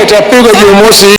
itapigwa Jumamosi.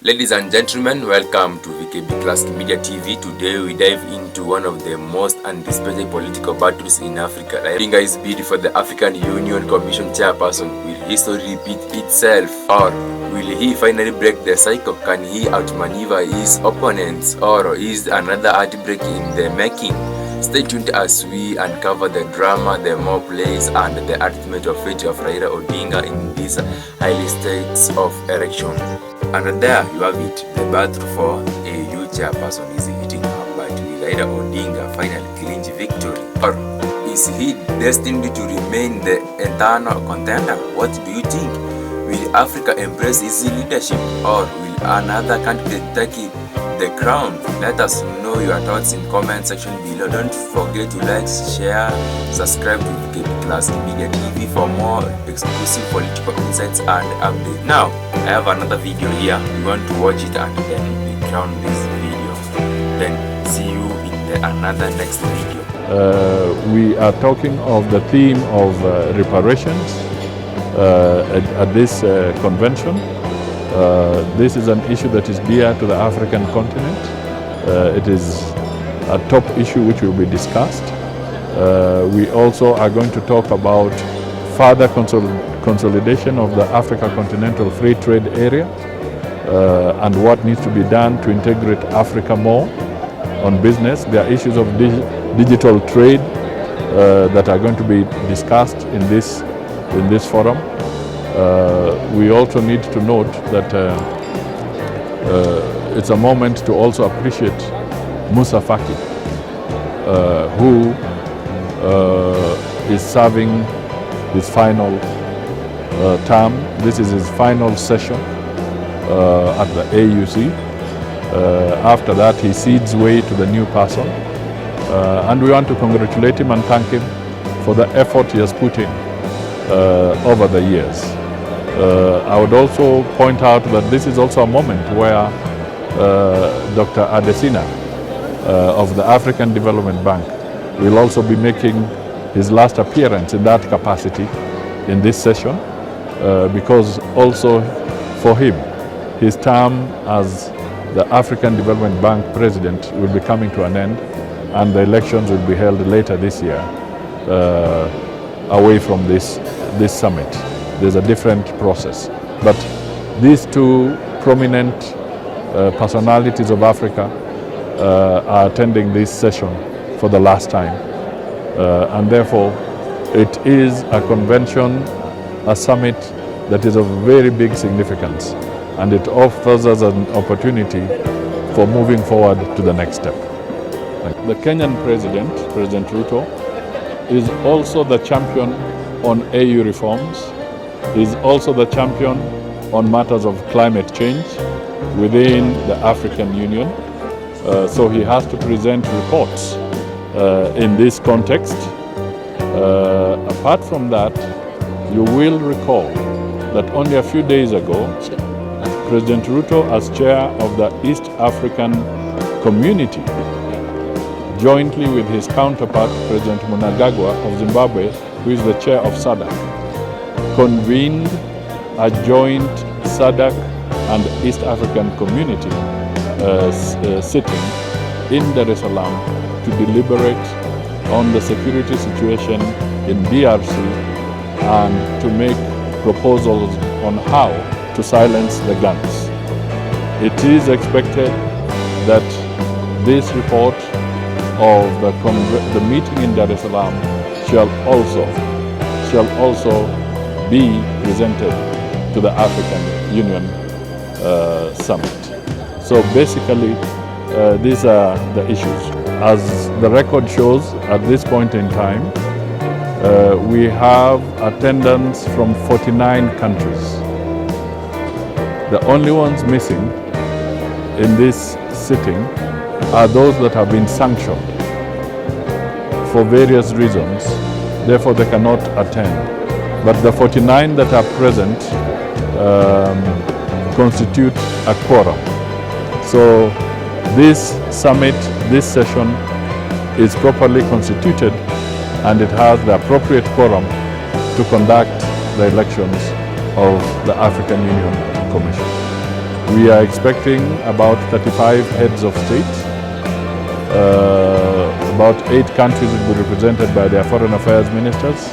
Ladies and gentlemen, welcome to VKB Classic Media TV. Today we dive into one of the most anticipated political battles in Africa. Raila is bid for the African Union Commission chairperson. Will history repeat itself, or will he finally break the cycle? Can he outmaneuver his opponents, or is another heartbreak in the making? Stay tuned as we uncover the drama, the mob plays, and the ultimate fate of Raila Odinga in this highly stakes of election. And there you have it, the battle for a youth chairperson is heating up, but will Raila Odinga finally clinch victory? Or is he destined to remain the eternal contender? What do you think? Will Africa embrace his leadership, or will another candidate take the crown? Let us know your thoughts in comment section below. Don't forget to like, share, subscribe to VKB Classic Media TV for more exclusive political insights and updates. Now, I have another video here. You want to watch it and then we crown this video. Then see you in another next video. We are talking of the theme of reparations at this convention. This is an issue that is dear to the African continent. It is a top issue which will be discussed. We also are going to talk about further consolidation of the Africa Continental Free Trade Area and what needs to be done to integrate Africa more on business. There are issues of digital trade that are going to be discussed in this forum. We also need to note that it's a moment to also appreciate Musa Faki, who is serving his final term. This is his final session at the AUC. After that, he cedes way to the new person. And we want to congratulate him and thank him for the effort he has put in over the years. I would also point out that this is also a moment where Dr. Adesina of the African Development Bank will also be making his last appearance in that capacity in this session, because also for him, his term as the African Development Bank president will be coming to an end, and the elections will be held later this year away from this summit. There's a different process. But these two prominent personalities of Africa are attending this session for the last time. And therefore, it is a convention, a summit that is of very big significance. And it offers us an opportunity for moving forward to the next step. The Kenyan President Ruto, is also the champion on AU reforms. He's also the champion on matters of climate change within the African Union. So he has to present reports in this context. Apart from that, you will recall that only a few days ago, President Ruto, as chair of the East African Community, jointly with his counterpart, President Mnangagwa of Zimbabwe, who is the chair of SADC, convened a joint SADC and East African Community sitting in Dar es Salaam to deliberate on the security situation in DRC and to make proposals on how to silence the guns. It is expected that this report of the meeting in Dar es Salaam shall also be presented to the African Union Summit. So basically, these are the issues. As the record shows at this point in time, we have attendance from 49 countries. The only ones missing in this sitting are those that have been sanctioned for various reasons, therefore they cannot attend. But the 49 that are present constitute a quorum. So this summit, this session is properly constituted and it has the appropriate quorum to conduct the elections of the African Union Commission. We are expecting about 35 heads of state. About 8 countries will be represented by their foreign affairs ministers.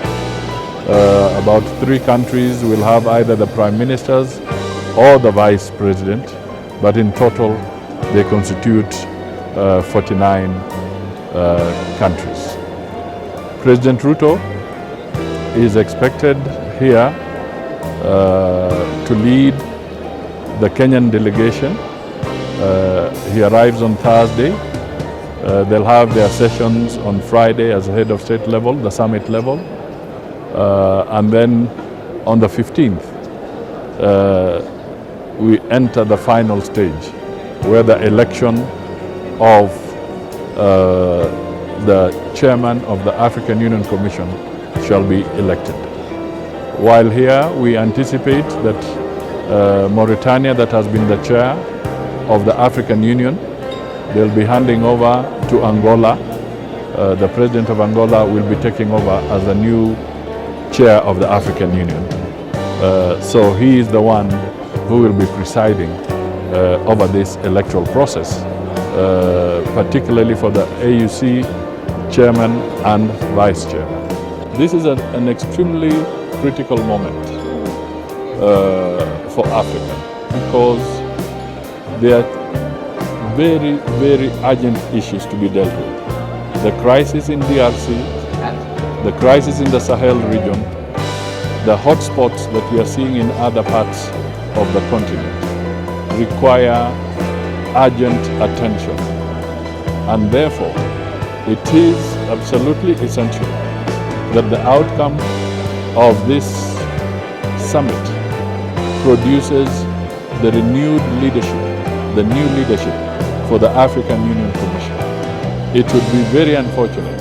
About 3 countries will have either the prime ministers or the vice president, but in total they constitute 49 countries. President Ruto is expected here to lead the Kenyan delegation. He arrives on Thursday. They'll have their sessions on Friday as head of state level, the summit level. And then on the 15th, we enter the final stage where the election of the chairman of the African Union Commission shall be elected. While here, we anticipate that Mauritania, that has been the chair of the African Union, they'll be handing over to Angola. The president of Angola will be taking over as the new chair of the African Union. So he is the one who will be presiding over this electoral process, particularly for the AUC chairman and vice chairman. This is an extremely critical moment for Africa, because there are very, very urgent issues to be dealt with. The crisis in DRC, the crisis in the Sahel region, the hotspots that we are seeing in other parts of the continent require urgent attention. And therefore, it is absolutely essential that the outcome of this summit produces the renewed leadership, the new leadership for the African Union Commission. It would be very unfortunate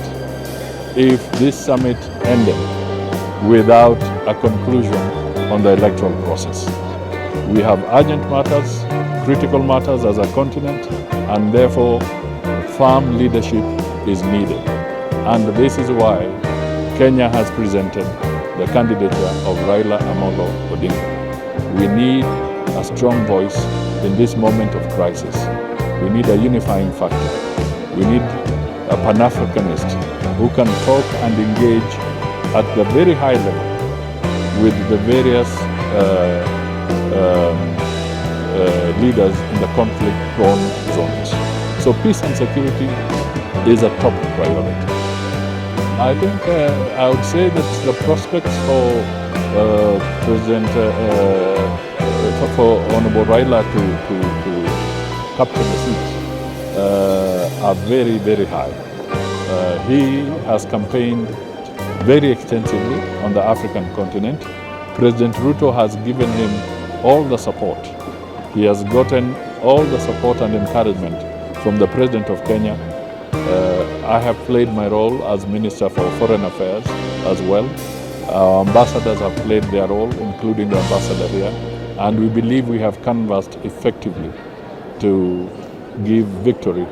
if this summit ended without a conclusion on the electoral process. We have urgent matters, critical matters as a continent, and therefore firm leadership is needed. And this is why Kenya has presented the candidature of Raila Amolo Odinga. We need a strong voice in this moment of crisis. We need a unifying factor. We need a Pan-Africanist who can talk and engage at the very high level with the various leaders in the conflict-prone zones. So peace and security is a top priority. I think I would say that the prospects for President for Honorable Raila to capture the seat are very, very high. He has campaigned very extensively on the African continent. President Ruto has given him all the support. He has gotten all the support and encouragement from the President of Kenya. I have played my role as Minister for Foreign Affairs as well. Our ambassadors have played their role, including the ambassador here, and we believe we have canvassed effectively to give victory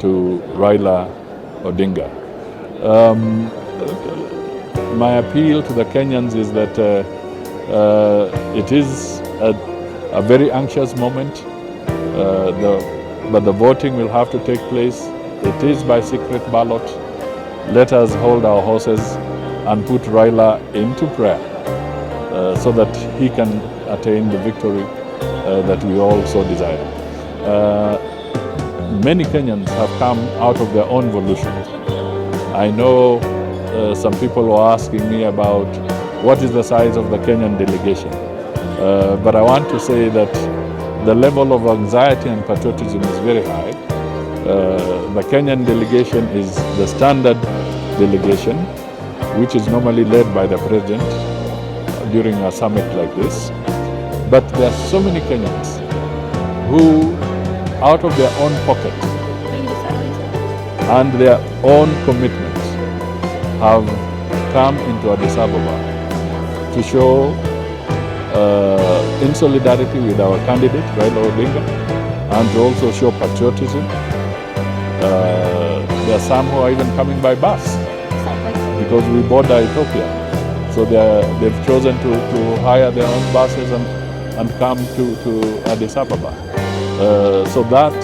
to Raila Odinga. My appeal to the Kenyans is that it is a very anxious moment, but the voting will have to take place. It is by secret ballot. Let us hold our horses and put Raila into prayer so that he can attain the victory that we all so desire. Many Kenyans have come out of their own volition. I know some people were asking me about what is the size of the Kenyan delegation. But I want to say that the level of anxiety and patriotism is very high. The Kenyan delegation is the standard delegation, which is normally led by the president during a summit like this. But there are so many Kenyans who, out of their own pocket and their own commitments, have come into Addis Ababa to show in solidarity with our candidate, Raila Odinga, and to also show patriotism. There are some who are even coming by bus because we border Ethiopia. So they've chosen to hire their own buses and come to Addis Ababa. So that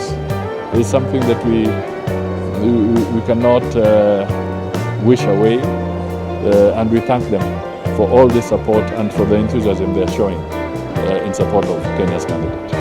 is something that we cannot wish away, and we thank them for all this support and for the enthusiasm they're showing in support of Kenya's candidate.